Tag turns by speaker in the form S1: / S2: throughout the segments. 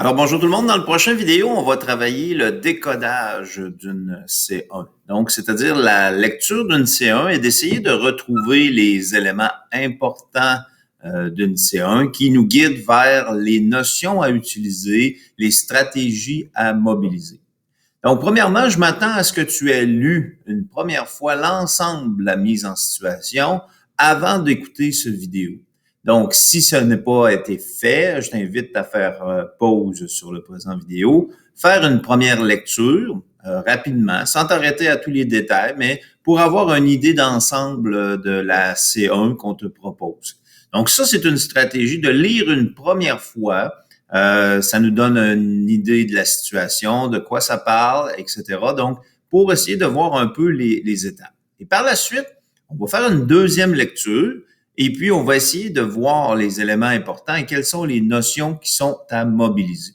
S1: Alors bonjour tout le monde, dans le prochain vidéo, on va travailler le décodage d'une C1. Donc, c'est-à-dire la lecture d'une C1 et d'essayer de retrouver les éléments importants d'une C1 qui nous guident vers les notions à utiliser, les stratégies à mobiliser. Donc, premièrement, je m'attends à ce que tu aies lu une première fois l'ensemble de la mise en situation avant d'écouter cette vidéo. Donc, si ça n'a pas été fait, je t'invite à faire pause sur le présent vidéo, faire une première lecture rapidement, sans t'arrêter à tous les détails, mais pour avoir une idée d'ensemble de la C1 qu'on te propose. Donc, ça, c'est une stratégie de lire une première fois. Ça nous donne une idée de la situation, de quoi ça parle, etc. Donc, pour essayer de voir un peu les étapes. Et par la suite, on va faire une deuxième lecture et puis on va essayer de voir les éléments importants et quelles sont les notions qui sont à mobiliser.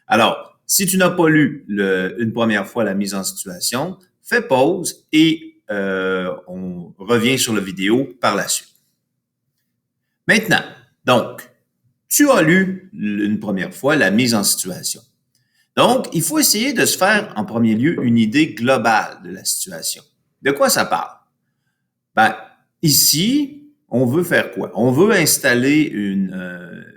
S1: Alors, si tu n'as pas lu une première fois la mise en situation, fais pause et on revient sur la vidéo par la suite. Maintenant, donc, tu as lu une première fois la mise en situation. Donc, il faut essayer de se faire en premier lieu une idée globale de la situation. De quoi ça parle? Ben, ici, on veut faire quoi? On veut installer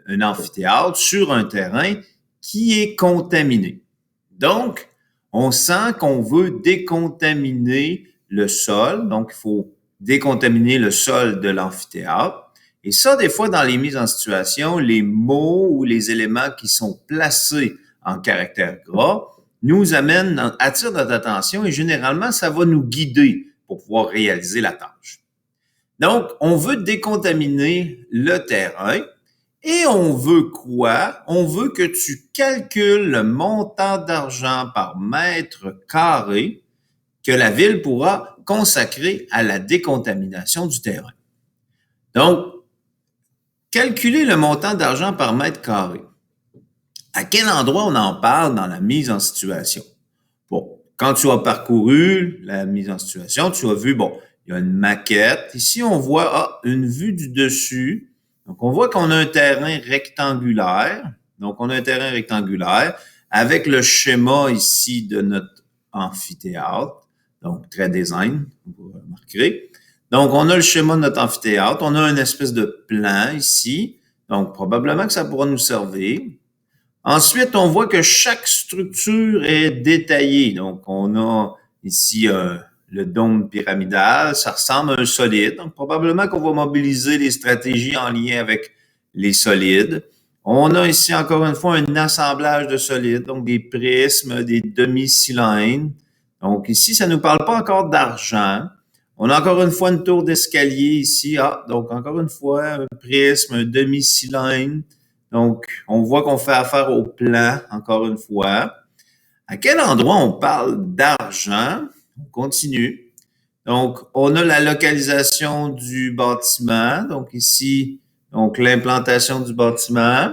S1: un amphithéâtre sur un terrain qui est contaminé. Donc, on sent qu'on veut décontaminer le sol. Donc, il faut décontaminer le sol de l'amphithéâtre. Et ça, des fois, dans les mises en situation, les mots ou les éléments qui sont placés en caractère gras nous attirent notre attention et généralement, ça va nous guider pour pouvoir réaliser la tâche. Donc, on veut décontaminer le terrain et on veut quoi? On veut que tu calcules le montant d'argent par mètre carré que la ville pourra consacrer à la décontamination du terrain. Donc, calculer le montant d'argent par mètre carré. À quel endroit on en parle dans la mise en situation? Bon, quand tu as parcouru la mise en situation, tu as vu, bon, il y a une maquette. Ici, on voit une vue du dessus. Donc, on voit qu'on a un terrain rectangulaire. Donc, on a un terrain rectangulaire avec le schéma ici de notre amphithéâtre. Donc, très design, vous remarquerez. Donc, on a le schéma de notre amphithéâtre. On a une espèce de plan ici. Donc, probablement que ça pourra nous servir. Ensuite, on voit que chaque structure est détaillée. Donc, on a ici le dôme pyramidal, ça ressemble à un solide. Donc, probablement qu'on va mobiliser les stratégies en lien avec les solides. On a ici, encore une fois, un assemblage de solides, donc des prismes, des demi-cylindres. Donc, ici, ça ne nous parle pas encore d'argent. On a encore une fois une tour d'escalier ici. Donc, encore une fois, un prisme, un demi-cylindre. Donc, on voit qu'on fait affaire au plan, encore une fois. À quel endroit on parle d'argent? On continue. Donc, on a la localisation du bâtiment. Donc, ici, donc l'implantation du bâtiment.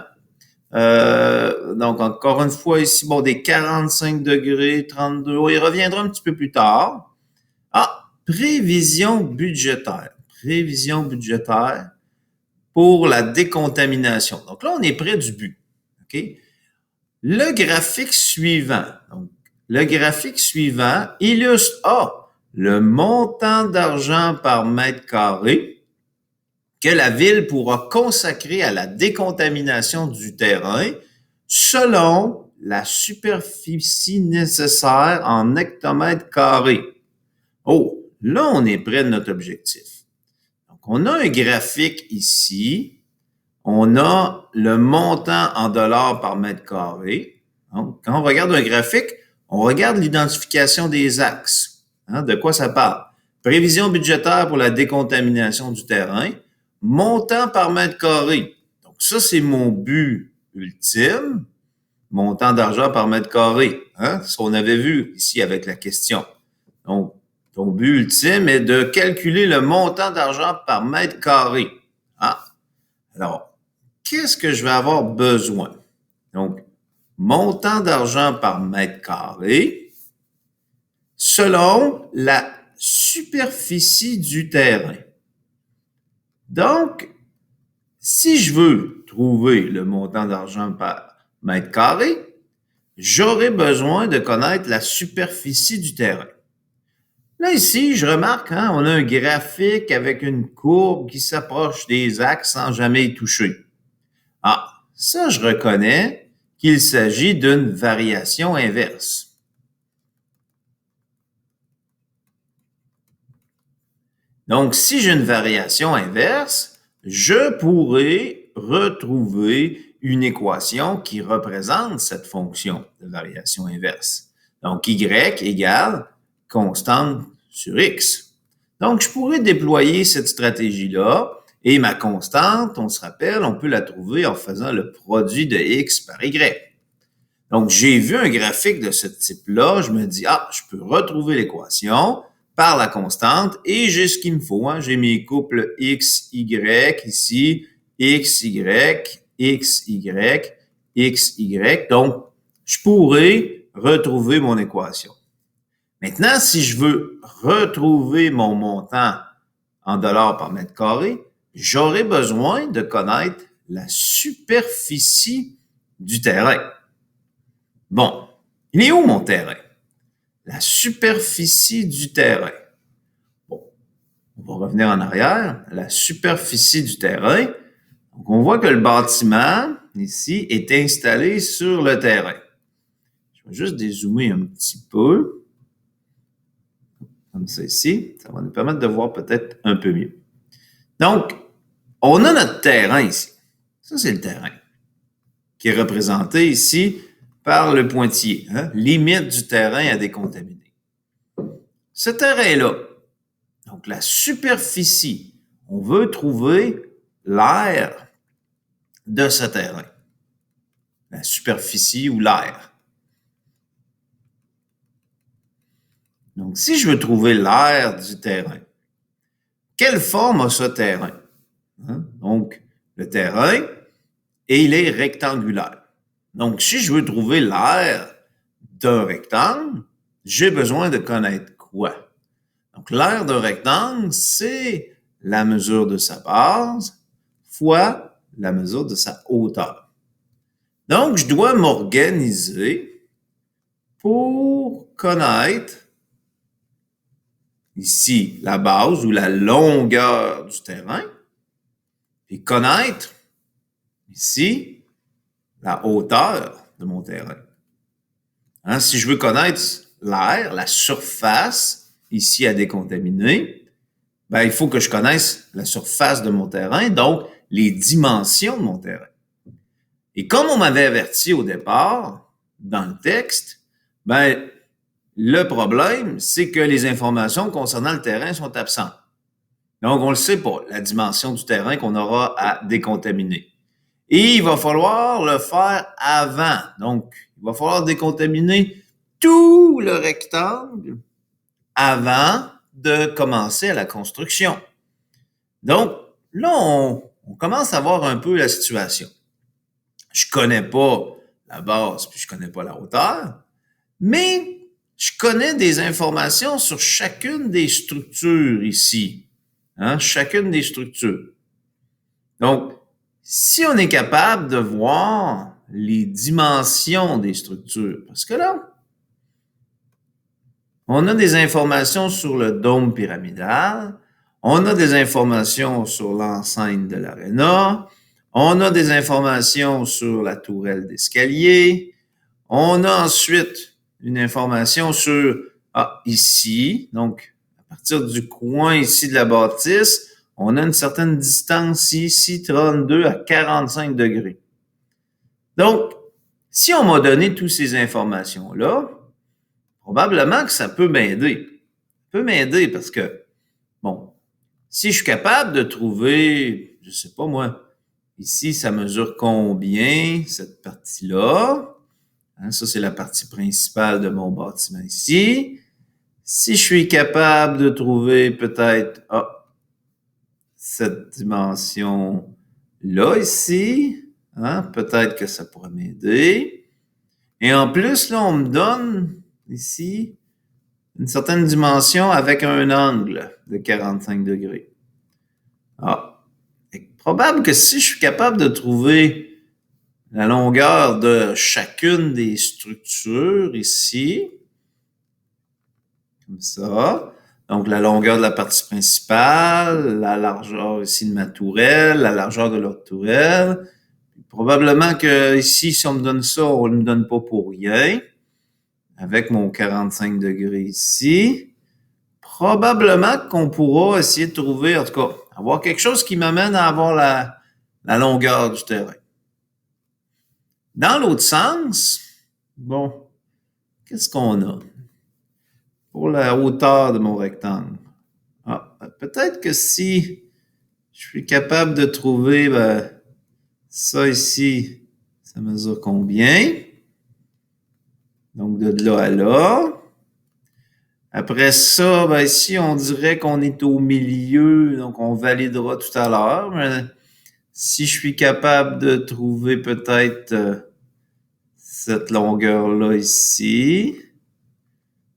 S1: Donc, encore une fois, ici, bon, des 45 degrés, 32. On y reviendra un petit peu plus tard. Prévision budgétaire. Prévision budgétaire pour la décontamination. Donc là, on est près du but. OK? Le graphique suivant. Donc, le graphique suivant illustre le montant d'argent par mètre carré que la ville pourra consacrer à la décontamination du terrain selon la superficie nécessaire en hectomètres carrés. Là, on est près de notre objectif. Donc, on a un graphique ici. On a le montant en dollars par mètre carré. Donc, quand on regarde un graphique, on regarde l'identification des axes. De quoi ça parle? Prévision budgétaire pour la décontamination du terrain. Montant par mètre carré. Donc, ça, c'est mon but ultime. Montant d'argent par mètre carré. Ce qu'on avait vu ici avec la question. Donc, ton but ultime est de calculer le montant d'argent par mètre carré. Alors, qu'est-ce que je vais avoir besoin? Donc, montant d'argent par mètre carré selon la superficie du terrain. Donc, si je veux trouver le montant d'argent par mètres carrés, j'aurai besoin de connaître la superficie du terrain. Là, ici, je remarque, on a un graphique avec une courbe qui s'approche des axes sans jamais y toucher. Ah, ça, je reconnais qu'il s'agit d'une variation inverse. Donc, si j'ai une variation inverse, je pourrais retrouver une équation qui représente cette fonction de variation inverse. Donc, y égale constante sur x. Donc, je pourrais déployer cette stratégie-là et ma constante, on se rappelle, on peut la trouver en faisant le produit de x par y. Donc, j'ai vu un graphique de ce type-là, je me dis, je peux retrouver l'équation par la constante et j'ai ce qu'il me faut. J'ai mes couples x, y ici, x, y, x, y, x, y. Donc, je pourrais retrouver mon équation. Maintenant, si je veux retrouver mon montant en dollars par mètre carré, j'aurai besoin de connaître la superficie du terrain. Bon, il est où mon terrain? La superficie du terrain. Bon, on va revenir en arrière. La superficie du terrain. Donc, on voit que le bâtiment, ici, est installé sur le terrain. Je vais juste dézoomer un petit peu. Comme ça ici. Ça va nous permettre de voir peut-être un peu mieux. Donc, on a notre terrain ici. Ça, c'est le terrain qui est représenté ici par le pointillé, limite du terrain à décontaminer. Ce terrain-là, donc la superficie, on veut trouver l'aire de ce terrain. La superficie ou l'aire. Donc, si je veux trouver l'aire du terrain, quelle forme a ce terrain? Donc, le terrain, et il est rectangulaire. Donc, si je veux trouver l'aire d'un rectangle, j'ai besoin de connaître quoi? Donc, l'aire d'un rectangle, c'est la mesure de sa base fois la mesure de sa hauteur. Donc, je dois m'organiser pour connaître ici la base ou la longueur du terrain et connaître ici la hauteur de mon terrain. Si je veux connaître l'aire, la surface ici à décontaminer, il faut que je connaisse la surface de mon terrain, donc les dimensions de mon terrain. Et comme on m'avait averti au départ, dans le texte, le problème, c'est que les informations concernant le terrain sont absentes. Donc, on ne le sait pas, la dimension du terrain qu'on aura à décontaminer. Et il va falloir le faire avant. Donc, il va falloir décontaminer tout le rectangle avant de commencer à la construction. Donc, là, on commence à voir un peu la situation. Je connais pas la base, puis je connais pas la hauteur, mais je connais des informations sur chacune des structures ici. Chacune des structures. Donc, si on est capable de voir les dimensions des structures, parce que là, on a des informations sur le dôme pyramidal, on a des informations sur l'enceinte de l'aréna, on a des informations sur la tourelle d'escalier, on a ensuite une information sur, ici, donc à partir du coin ici de la bâtisse, on a une certaine distance ici, 32 à 45 degrés. Donc, si on m'a donné toutes ces informations-là, probablement que ça peut m'aider. Ça peut m'aider parce que, si je suis capable de trouver, je sais pas moi, ici, ça mesure combien, cette partie-là? Ça, c'est la partie principale de mon bâtiment ici. Si je suis capable de trouver peut-être, cette dimension-là ici, peut-être que ça pourrait m'aider. Et en plus, là, on me donne ici une certaine dimension avec un angle de 45 degrés. C'est probable que si je suis capable de trouver la longueur de chacune des structures ici, comme ça. Donc, la longueur de la partie principale, la largeur ici de ma tourelle, la largeur de l'autre tourelle. Probablement que ici, si on me donne ça, on ne me donne pas pour rien. Avec mon 45 degrés ici. Probablement qu'on pourra essayer de trouver, en tout cas, avoir quelque chose qui m'amène à avoir la longueur du terrain. Dans l'autre sens, bon, qu'est-ce qu'on a pour la hauteur de mon rectangle? Ah, peut-être que si je suis capable de trouver ça ici, ça mesure combien? Donc, de là à là. Après ça, ici, on dirait qu'on est au milieu, donc on validera tout à l'heure. Mais si je suis capable de trouver peut-être cette longueur-là ici,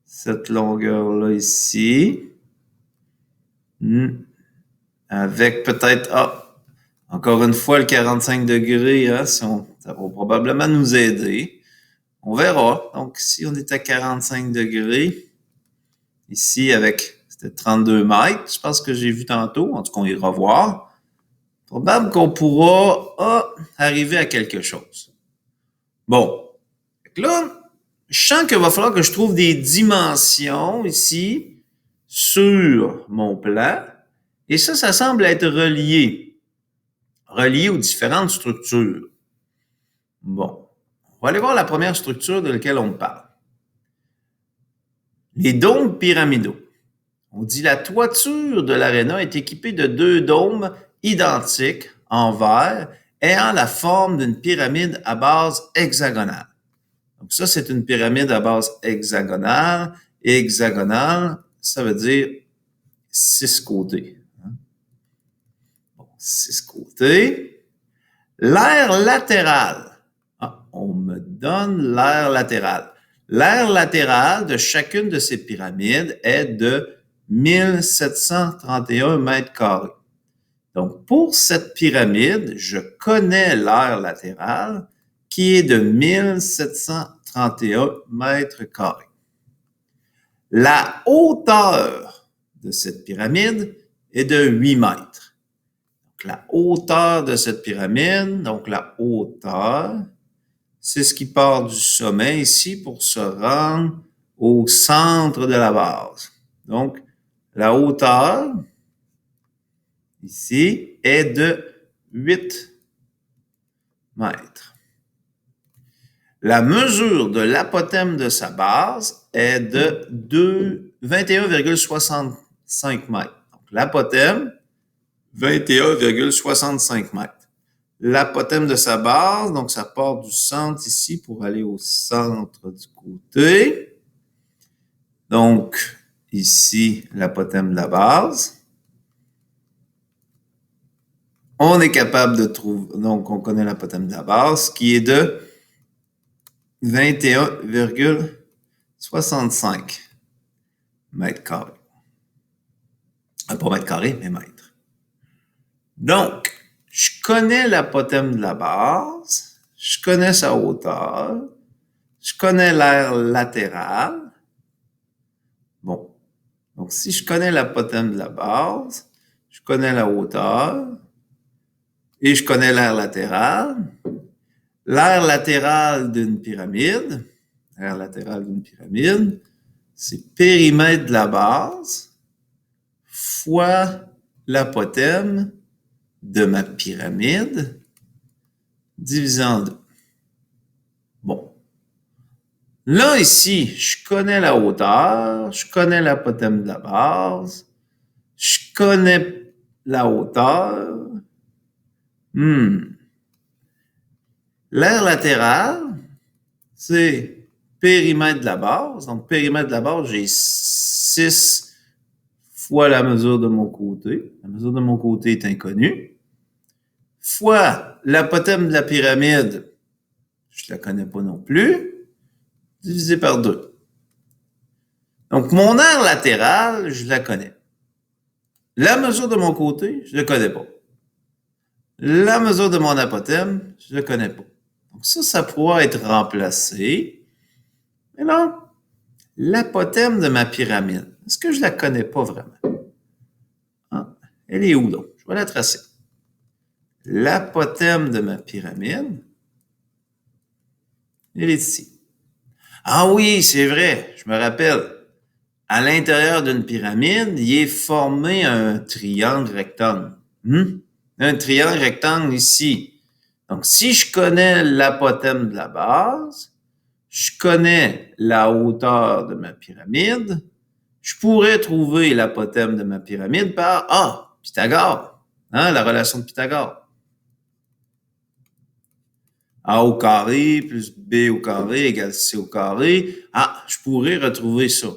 S1: cette longueur-là ici, avec peut-être, encore une fois, le 45 degrés, hein, ça va probablement nous aider. On verra. Donc, si on est à 45 degrés, ici avec, c'était 32 mètres, je pense que j'ai vu tantôt, en tout cas, on ira voir. Probable qu'on pourra arriver à quelque chose. Bon. Là, je sens qu'il va falloir que je trouve des dimensions ici sur mon plan. Et ça semble être relié aux différentes structures. Bon, on va aller voir la première structure de laquelle on parle. Les dômes pyramidaux. On dit la toiture de l'aréna est équipée de 2 dômes identiques en verre ayant la forme d'une pyramide à base hexagonale. Donc ça, c'est une pyramide à base hexagonale. Et hexagonale, ça veut dire 6 côtés. Bon, 6 côtés. L'aire latérale. On me donne l'aire latérale. L'aire latérale de chacune de ces pyramides est de 1731 mètres carrés. Donc, pour cette pyramide, je connais l'aire latérale qui est de 1731 mètres carrés. La hauteur de cette pyramide est de 8 mètres. Donc, la hauteur de cette pyramide, donc la hauteur, c'est ce qui part du sommet ici pour se rendre au centre de la base. Donc, la hauteur, ici, est de 8 mètres. La mesure de l'apothème de sa base est de 21,65 mètres. Donc, l'apothème, 21,65 mètres. L'apothème de sa base, donc ça part du centre ici pour aller au centre du côté. Donc, ici, l'apothème de la base. On est capable de trouver, donc on connaît l'apothème de la base, qui est de 21,65 mètres carrés. Pas mètres carrés, mais mètres. Donc, je connais l'apothème de la base, je connais sa hauteur, je connais l'aire latérale. Bon, donc si je connais l'apothème de la base, je connais la hauteur et je connais l'aire latérale. L'aire latérale d'une pyramide, c'est périmètre de la base fois l'apothème de ma pyramide divisé en 2. Bon. Là, ici, je connais la hauteur, je connais l'apothème de la base, je connais la hauteur. L'aire latérale, c'est périmètre de la base. Donc, périmètre de la base, j'ai 6 fois la mesure de mon côté. La mesure de mon côté est inconnue. Fois l'apothème de la pyramide, je ne la connais pas non plus, divisé par 2. Donc, mon aire latérale, je la connais. La mesure de mon côté, je ne la connais pas. La mesure de mon apothème, je ne la connais pas. Donc ça pourra être remplacé. Mais là, l'apothème de ma pyramide, est-ce que je la connais pas vraiment? Ah, elle est où donc? Je vais la tracer. L'apothème de ma pyramide, elle est ici. Ah oui, c'est vrai, je me rappelle. À l'intérieur d'une pyramide, il est formé un triangle rectangle. Un triangle rectangle ici. Donc, si je connais l'apothème de la base, je connais la hauteur de ma pyramide, je pourrais trouver l'apothème de ma pyramide par Pythagore, hein, la relation de Pythagore. A au carré plus B au carré égale C au carré. Ah, je pourrais retrouver ça.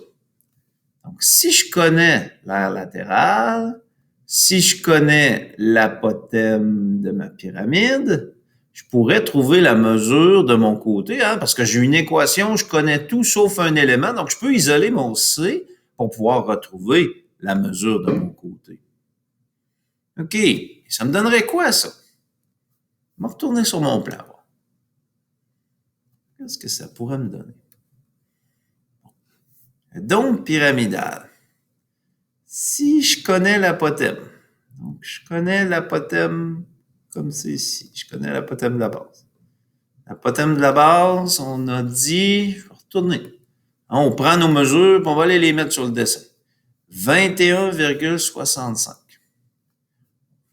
S1: Donc, si je connais l'aire latérale, si je connais l'apothème de ma pyramide, je pourrais trouver la mesure de mon côté, hein, parce que j'ai une équation, je connais tout sauf un élément, donc je peux isoler mon C pour pouvoir retrouver la mesure de mon côté. OK, ça me donnerait quoi, ça? Je vais retourner sur mon plan. Qu'est-ce que ça pourrait me donner? Donc pyramidal. Si je connais l'apothème, donc je connais l'apothème comme c'est ici, je connais l'apothème de la base. L'apothème de la base, on a dit, je vais retourner. On prend nos mesures, puis on va aller les mettre sur le dessin. 21,65.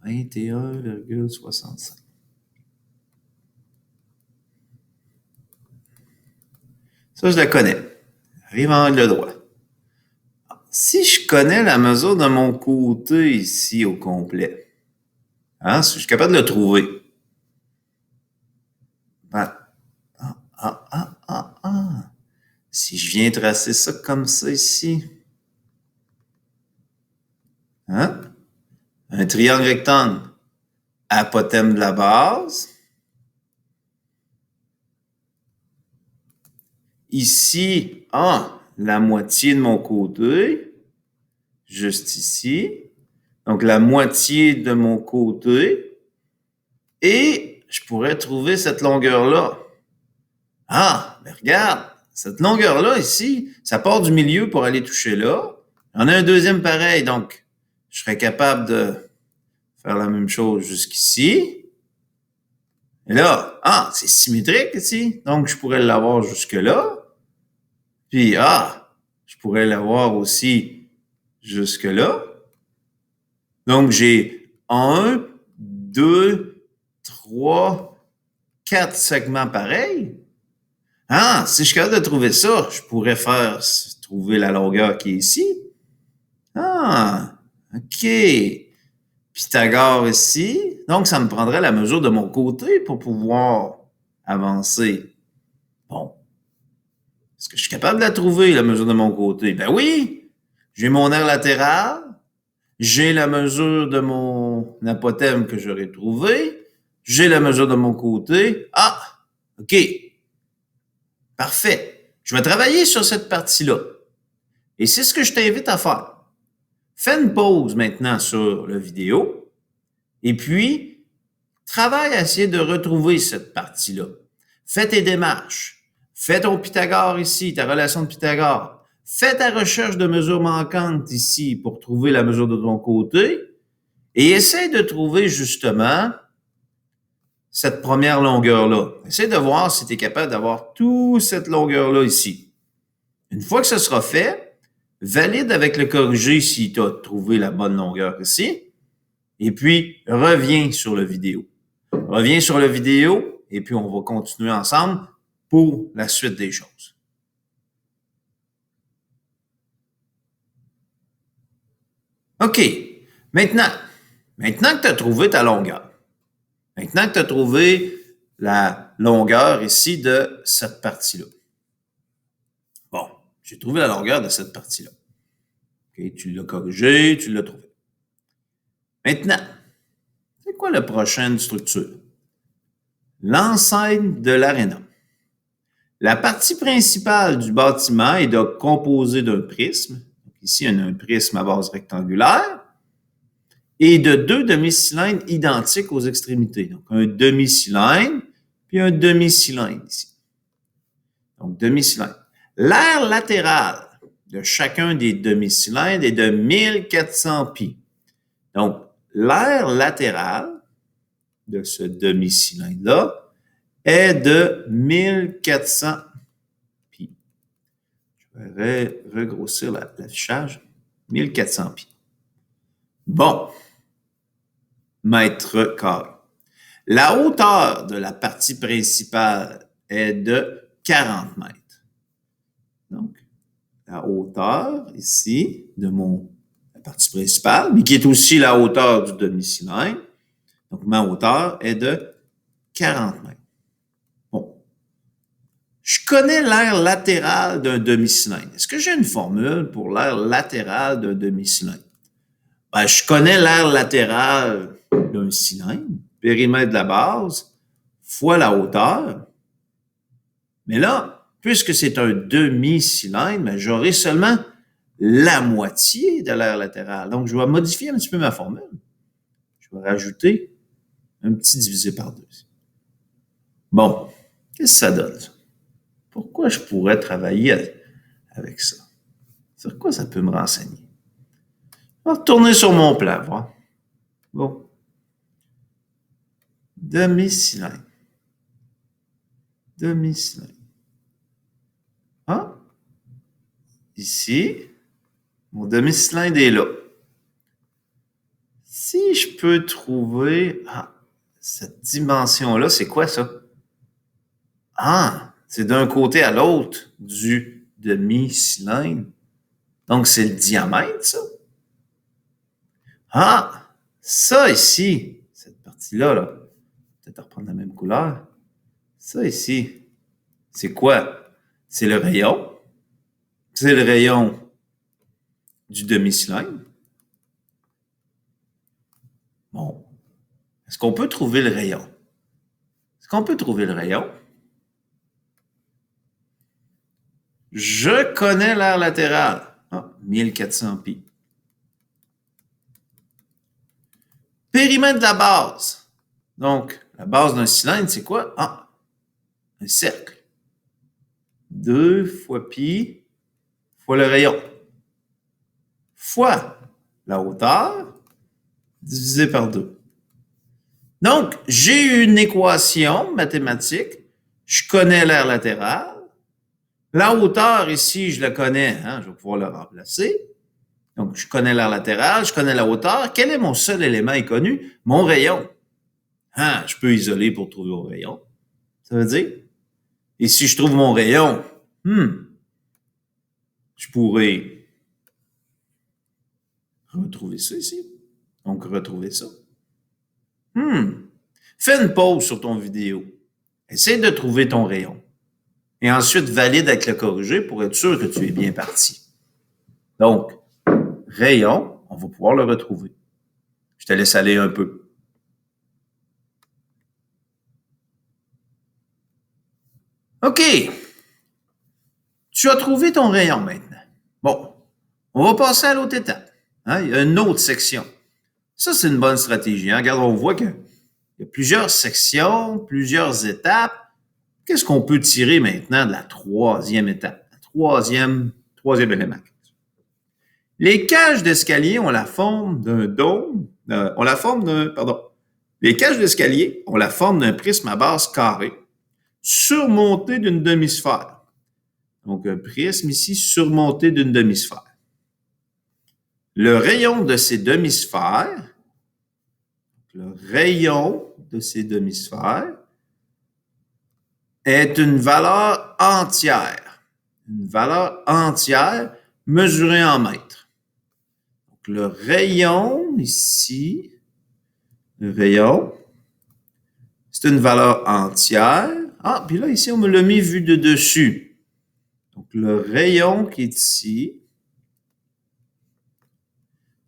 S1: 21,65. Ça, je la connais. Arrive en angle droit. Si je connais la mesure de mon côté ici au complet, hein, si je suis capable de le trouver. Ben, Si je viens tracer ça comme ça ici, hein? Un triangle rectangle, apothème de la base. Ici, la moitié de mon côté, juste ici. Donc, la moitié de mon côté. Et je pourrais trouver cette longueur-là. Ah, mais regarde, cette longueur-là ici, ça part du milieu pour aller toucher là. Il y en a un deuxième pareil, donc je serais capable de faire la même chose jusqu'ici. Et là, c'est symétrique ici, donc je pourrais l'avoir jusque-là. Puis, je pourrais l'avoir aussi jusque-là. Donc, j'ai 1, 2, 3, 4 segments pareils. Si je suis capable de trouver ça, je pourrais trouver la longueur qui est ici. OK. Pythagore ici. Donc, ça me prendrait la mesure de mon côté pour pouvoir avancer. Bon. Est-ce que je suis capable de la trouver, la mesure de mon côté? Ben oui. J'ai mon aire latérale. J'ai la mesure de mon apothème que j'aurais trouvé. J'ai la mesure de mon côté. OK. Parfait. Je vais travailler sur cette partie-là. Et c'est ce que je t'invite à faire. Fais une pause maintenant sur la vidéo et puis travaille à essayer de retrouver cette partie-là. Fais tes démarches. Fais ton Pythagore ici, ta relation de Pythagore. Fais ta recherche de mesures manquantes ici pour trouver la mesure de ton côté et essaie de trouver justement cette première longueur-là. Essaie de voir si tu es capable d'avoir toute cette longueur-là ici. Une fois que ce sera fait, valide avec le corrigé si tu as trouvé la bonne longueur ici. Et puis, reviens sur la vidéo. Reviens sur la vidéo et puis on va continuer ensemble pour la suite des choses. OK. Maintenant que tu as trouvé ta longueur, maintenant que tu as trouvé la longueur ici de cette partie-là. Bon, j'ai trouvé la longueur de cette partie-là. OK, tu l'as corrigé, tu l'as trouvé. Maintenant, c'est quoi la prochaine structure? L'enceinte de l'aréna. La partie principale du bâtiment est composée d'un prisme. Donc ici, on a un prisme à base rectangulaire et de deux demi-cylindres identiques aux extrémités. Donc, un demi-cylindre puis un demi-cylindre ici. Donc, demi-cylindre. L'aire latérale de chacun des demi-cylindres est de 1400 pi. Donc, l'aire latérale de ce demi-cylindre-là est de 1400 pi. Je vais regrossir l'affichage. 1400 pi. Bon. Mètres carrés. La hauteur de la partie principale est de 40 mètres. Donc, la hauteur ici de la partie principale, mais qui est aussi la hauteur du demi-cylindre. Donc, ma hauteur est de 40 mètres. Bon. Je connais l'aire latérale d'un demi-cylindre. Est-ce que j'ai une formule pour l'aire latérale d'un demi-cylindre? Ben, je connais l'aire latérale d'un cylindre, périmètre de la base, fois la hauteur. Mais là, puisque c'est un demi-cylindre, ben, j'aurai seulement la moitié de l'aire latérale. Donc, je vais modifier un petit peu ma formule. Je vais rajouter un petit divisé par 2. Bon, qu'est-ce que ça donne? Pourquoi je pourrais travailler avec ça? Sur quoi ça peut me renseigner? Je vais retourner sur mon plan, voir. Bon. Demi-cylindre. Demi-cylindre. Ah, ici, mon demi-cylindre est là. Si je peux trouver... Ah, cette dimension-là, c'est quoi ça? Ah, c'est d'un côté à l'autre du demi-cylindre. Donc, c'est le diamètre, ça. Ah, ça ici, cette partie-là, là, peut-être reprendre la même couleur. Ça ici, c'est quoi? C'est le rayon. C'est le rayon du demi-cylindre. Bon. Est-ce qu'on peut trouver le rayon? Est-ce qu'on peut trouver le rayon? Je connais l'aire latérale. Ah, 1400 pi. Périmètre de la base. Donc, la base d'un cylindre, c'est quoi? Ah, un cercle. 2 fois pi fois le rayon fois la hauteur divisé par 2. Donc, j'ai une équation mathématique. Je connais l'aire latérale. La hauteur, ici, je la connais. Hein, je vais pouvoir la remplacer. Donc, je connais l'aire latérale, je connais la hauteur. Quel est mon seul élément inconnu? Mon rayon. Ah, je peux isoler pour trouver mon rayon. Ça veut dire? Et si je trouve mon rayon, je pourrais retrouver ça ici. Donc, retrouver ça. Fais une pause sur ton vidéo. Essaie de trouver ton rayon. Et ensuite, valide avec le corrigé pour être sûr que tu es bien parti. Donc, rayon, on va pouvoir le retrouver. Je te laisse aller un peu. OK. Tu as trouvé ton rayon maintenant. Bon, on va passer à l'autre étape. Hein? Il y a une autre section. Ça, c'est une bonne stratégie. Hein? Regarde, on voit qu'il y a plusieurs sections, plusieurs étapes. Qu'est-ce qu'on peut tirer maintenant de la troisième étape? La troisième élément. Les cages d'escalier ont la forme d'un dôme, Les cages d'escalier ont la forme d'un prisme à base carrée, surmonté d'une demi-sphère. Donc, un prisme ici surmonté d'une demi-sphère. Le rayon de ces demi-sphères, est une valeur entière. Une valeur entière mesurée en mètres. Donc, le rayon ici, c'est une valeur entière. Ah, puis là, ici, on me l'a mis vu de dessus. Donc, le rayon qui est ici,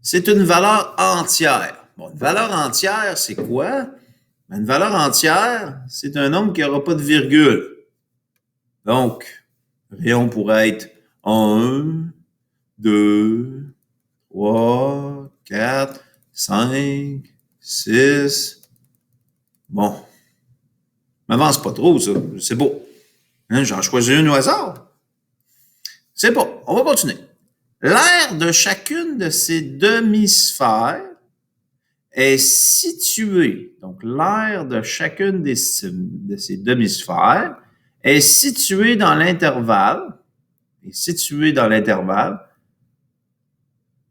S1: c'est une valeur entière. Bon, une valeur entière, c'est quoi? Une valeur entière, c'est un nombre qui n'aura pas de virgule. Donc, le rayon pourrait être 1, 2, 3, 4, 5, 6. Bon. M'avance pas trop, ça. C'est beau. Hein, j'en choisis une au hasard. C'est bon. On va continuer. L'aire de chacune de ces demi-sphères est située, donc l'aire de chacune de ces demi-sphères est située dans l'intervalle,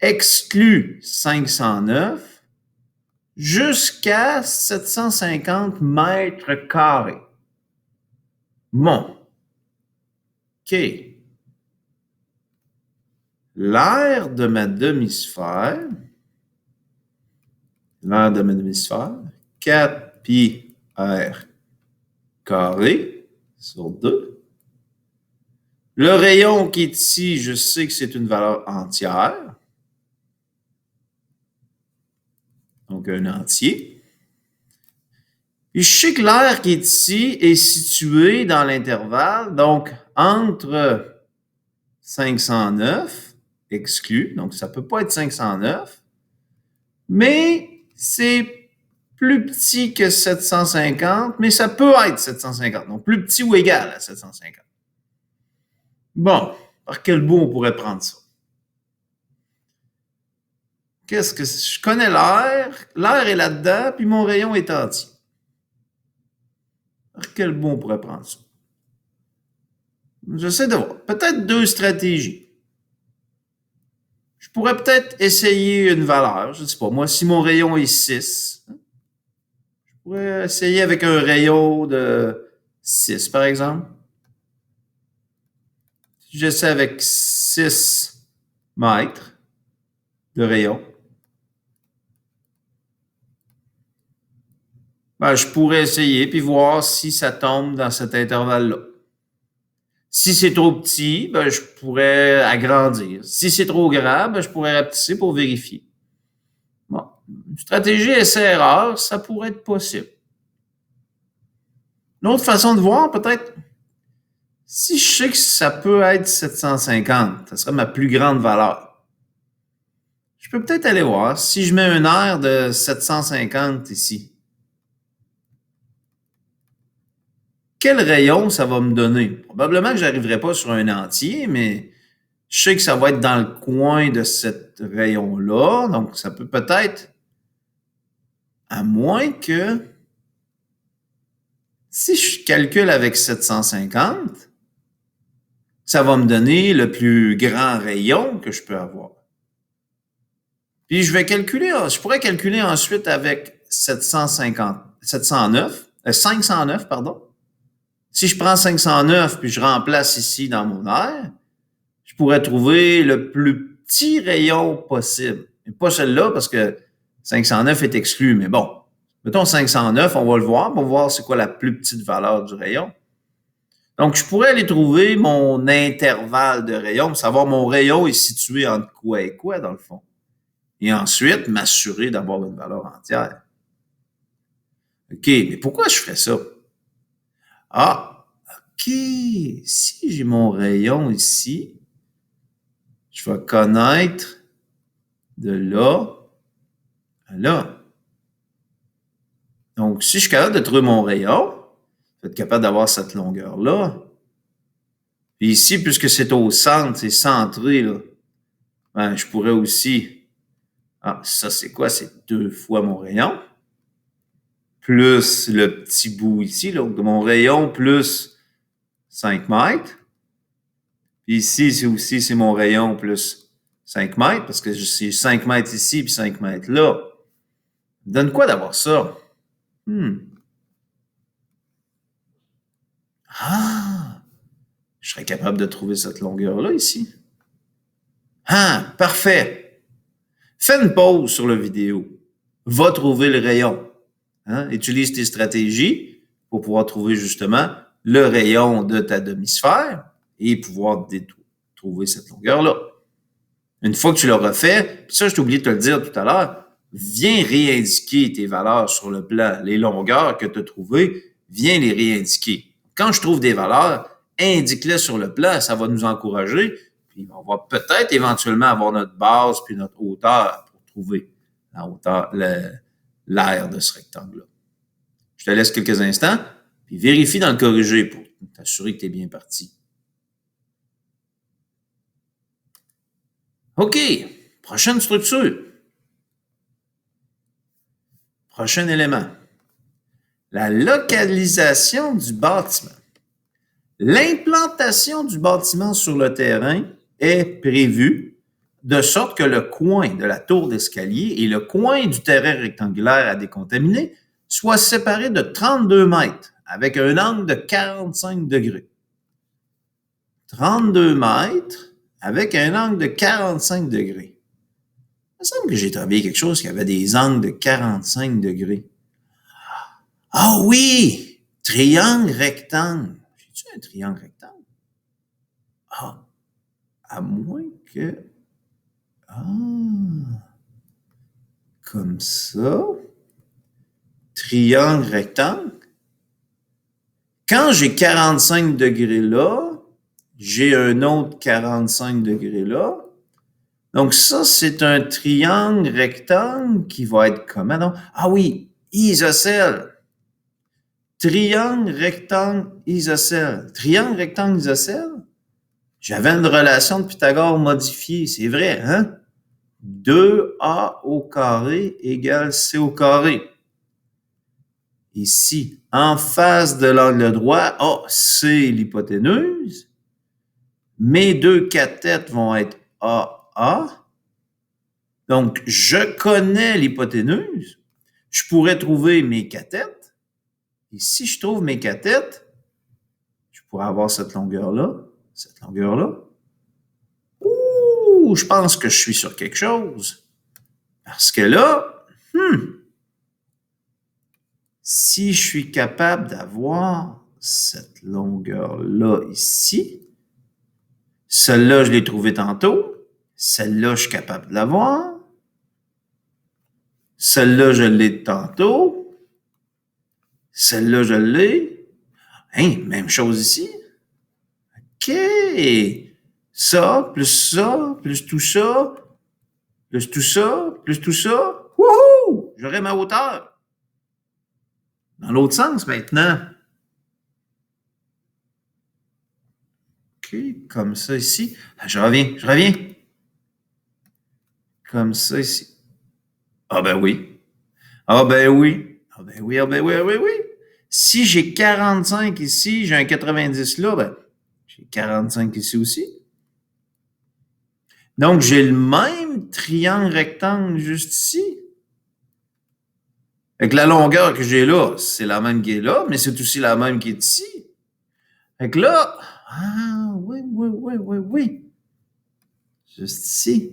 S1: exclut 509 jusqu'à 750 mètres carrés. Bon. OK. L'aire de ma demi-sphère, 4 pi r carré sur 2. Le rayon qui est ici, je sais que c'est une valeur entière. Donc, un entier. Puis, je sais que l'aire qui est ici est située dans l'intervalle, donc entre 509, exclu, donc ça ne peut pas être 509, mais c'est plus petit que 750, mais ça peut être 750, donc plus petit ou égal à 750. Bon, par quel bout on pourrait prendre ça? Qu'est-ce que je connais l'air est là-dedans, puis mon rayon est entier. Par quel bout on pourrait prendre ça? J'essaie de voir. Peut-être 2 stratégies. Je pourrais peut-être essayer une valeur. Je ne sais pas. Moi, si mon rayon est 6, je pourrais essayer avec un rayon de 6, par exemple. Si j'essaie avec 6 mètres de rayon, ben, je pourrais essayer puis voir si ça tombe dans cet intervalle-là. Si c'est trop petit, ben, je pourrais agrandir. Si c'est trop grand, ben, je pourrais rapetisser pour vérifier. Bon, une stratégie essai-erreur, ça pourrait être possible. Une autre façon de voir, peut-être, si je sais que ça peut être 750, ça serait ma plus grande valeur. Je peux peut-être aller voir si je mets un air de 750 ici. Quel rayon ça va me donner? Probablement que je n'arriverai pas sur un entier, mais je sais que ça va être dans le coin de ce rayon-là. Donc, ça peut peut-être, à moins que, si je calcule avec 750, ça va me donner le plus grand rayon que je peux avoir. Puis, je pourrais calculer ensuite avec 509, pardon. Si je prends 509 puis je remplace ici dans mon aire, je pourrais trouver le plus petit rayon possible. Et pas celui-là parce que 509 est exclu, mais bon. Mettons 509, on va le voir pour voir c'est quoi la plus petite valeur du rayon. Donc, je pourrais aller trouver mon intervalle de rayon pour savoir mon rayon est situé entre quoi et quoi, dans le fond. Et ensuite, m'assurer d'avoir une valeur entière. OK, mais pourquoi je ferais ça? Ah, OK, si j'ai mon rayon ici, je vais connaître de là à là. Donc, si je suis capable de trouver mon rayon, je vais être capable d'avoir cette longueur-là. Puis ici, puisque c'est au centre, c'est centré, là, ben, je pourrais aussi... Ah, ça, c'est quoi? C'est 2 fois mon rayon. Plus le petit bout ici, donc mon rayon plus 5 mètres. Puis ici, c'est mon rayon plus 5 mètres, parce que c'est 5 mètres ici, puis 5 mètres là. Donne quoi d'avoir ça? Ah! Je serais capable de trouver cette longueur-là ici. Ah! Parfait! Fais une pause sur la vidéo. Va trouver le rayon. Hein? Utilise tes stratégies pour pouvoir trouver justement le rayon de ta demi-sphère et pouvoir trouver cette longueur-là. Une fois que tu l'auras fait, puis ça, je t'ai oublié de te le dire tout à l'heure, viens réindiquer tes valeurs sur le plan. Les longueurs que tu as trouvées, viens les réindiquer. Quand je trouve des valeurs, indique-les sur le plan, ça va nous encourager, puis on va peut-être éventuellement avoir notre base puis notre hauteur pour trouver la hauteur, l'aire de ce rectangle-là. Je te laisse quelques instants, Puis vérifie dans le corrigé pour t'assurer que tu es bien parti. OK. Prochaine structure. Prochain élément. La localisation du bâtiment. L'implantation du bâtiment sur le terrain est prévue de sorte que le coin de la tour d'escalier et le coin du terrain rectangulaire à décontaminer soient séparés de 32 mètres avec un angle de 45 degrés. 32 mètres avec un angle de 45 degrés. Il me semble que j'ai trouvé quelque chose qui avait des angles de 45 degrés. Ah oui! Triangle rectangle. J'ai-tu un triangle rectangle? Ah, à moins que... Ah, comme ça. Triangle rectangle. Quand j'ai 45 degrés là, j'ai un autre 45 degrés là. Donc ça, c'est un triangle rectangle qui va être comment? Donc? Ah oui, isocèle. Triangle rectangle isocèle. Triangle rectangle isocèle? J'avais une relation de Pythagore modifiée, c'est vrai, hein? 2a au carré égale c au carré. Ici, en face de l'angle droit, c'est l'hypoténuse. Mes deux cathètes vont être AA. Donc, je connais l'hypoténuse. Je pourrais trouver mes cathètes. Et si je trouve mes cathètes, je pourrais avoir cette longueur-là, cette longueur-là. Ouh, je pense que je suis sur quelque chose. Parce que là, si je suis capable d'avoir cette longueur-là ici, celle-là, je l'ai trouvée tantôt. Celle-là, je suis capable de l'avoir. Celle-là, je l'ai tantôt. Celle-là, je l'ai. Hein, même chose ici. OK. Ça, plus tout ça, plus tout ça, plus tout ça. Wouhou! J'aurai ma hauteur. Dans l'autre sens, maintenant. OK, comme ça ici. Je reviens. Comme ça ici. Ah ben oui. Ah ben oui. Ah ben oui, ah ben oui, ah ben oui. Si j'ai 45 ici, j'ai un 90 là, ben j'ai 45 ici aussi. Donc, j'ai le même triangle rectangle juste ici. Avec la longueur que j'ai là, c'est la même qui est là, mais c'est aussi la même qui est ici. Fait que là, oui. Juste ici.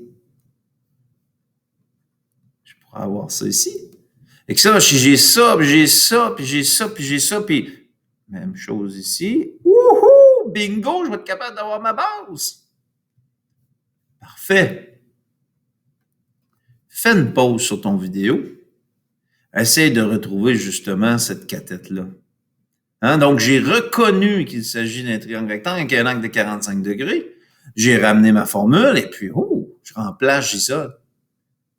S1: Je pourrais avoir ça ici. Et que ça, si j'ai ça, puis j'ai ça, puis j'ai ça, puis j'ai ça, puis même chose ici. Wouhou! Bingo, je vais être capable d'avoir ma base. Parfait. Fais une pause sur ton vidéo. Essaye de retrouver justement cette cathète-là. Hein? Donc, j'ai reconnu qu'il s'agit d'un triangle rectangle avec un angle de 45 degrés. J'ai ramené ma formule et puis, je remplace, j'isole.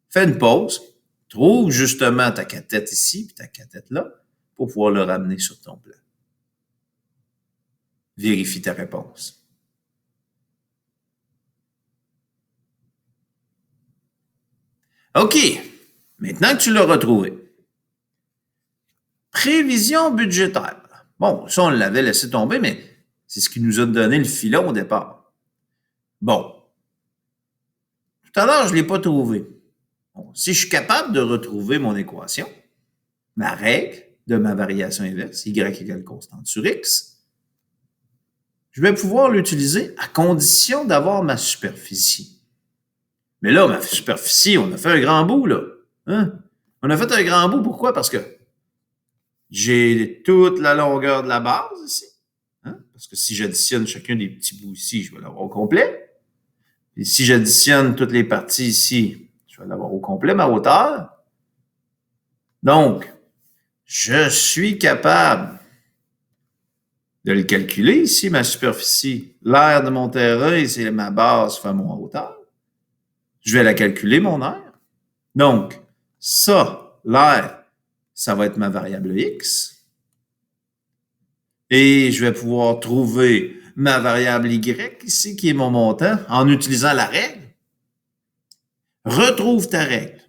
S1: Fais une pause. Trouve justement ta cathète ici puis ta cathète là pour pouvoir le ramener sur ton plan. Vérifie ta réponse. OK. Maintenant que tu l'as retrouvé. Prévision budgétaire. Bon, ça, on l'avait laissé tomber, mais c'est ce qui nous a donné le filon au départ. Bon. Tout à l'heure, je ne l'ai pas trouvé. Bon, si je suis capable de retrouver mon équation, ma règle de ma variation inverse, y égale constante sur x, je vais pouvoir l'utiliser à condition d'avoir ma superficie. Mais là, ma superficie, on a fait un grand bout, là. Hein? On a fait un grand bout, pourquoi? Parce que j'ai toute la longueur de la base ici. Hein? Parce que si j'additionne chacun des petits bouts ici, je vais l'avoir au complet. Et si j'additionne toutes les parties ici, je vais l'avoir au complet, ma hauteur. Donc, je suis capable de le calculer ici, ma superficie. L'aire de mon terrain, c'est ma base fois mon hauteur. Je vais la calculer, mon aire. Donc, ça, l'aire, ça va être ma variable x. Et je vais pouvoir trouver ma variable Y ici, qui est mon montant, en utilisant la règle. Retrouve ta règle.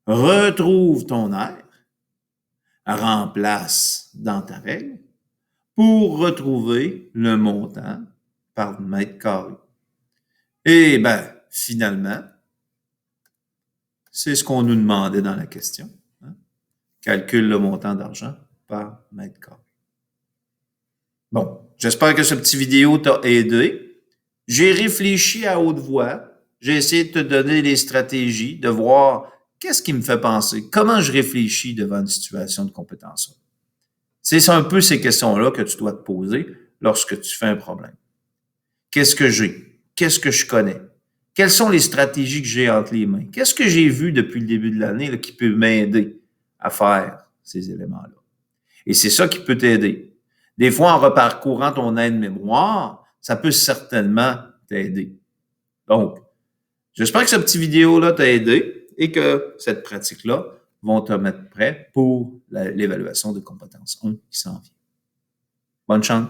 S1: Retrouve ton R. Remplace dans ta règle pour retrouver le montant par mètre carré. Et ben, finalement, c'est ce qu'on nous demandait dans la question. Hein? Calcule le montant d'argent par mètre carré. Bon, j'espère que ce petit vidéo t'a aidé. J'ai réfléchi à haute voix. J'ai essayé de te donner les stratégies, de voir qu'est-ce qui me fait penser, comment je réfléchis devant une situation de compétence. C'est un peu ces questions-là que tu dois te poser lorsque tu fais un problème. Qu'est-ce que j'ai? Qu'est-ce que je connais? Quelles sont les stratégies que j'ai entre les mains? Qu'est-ce que j'ai vu depuis le début de l'année qui peut m'aider à faire ces éléments-là? Et c'est ça qui peut t'aider. Des fois, en reparcourant ton aide-mémoire, ça peut certainement t'aider. Donc, j'espère que cette petite vidéo-là t'a aidé et que cette pratique-là vont te mettre prêt pour l'évaluation de compétences 1 qui s'en vient. Bonne chance!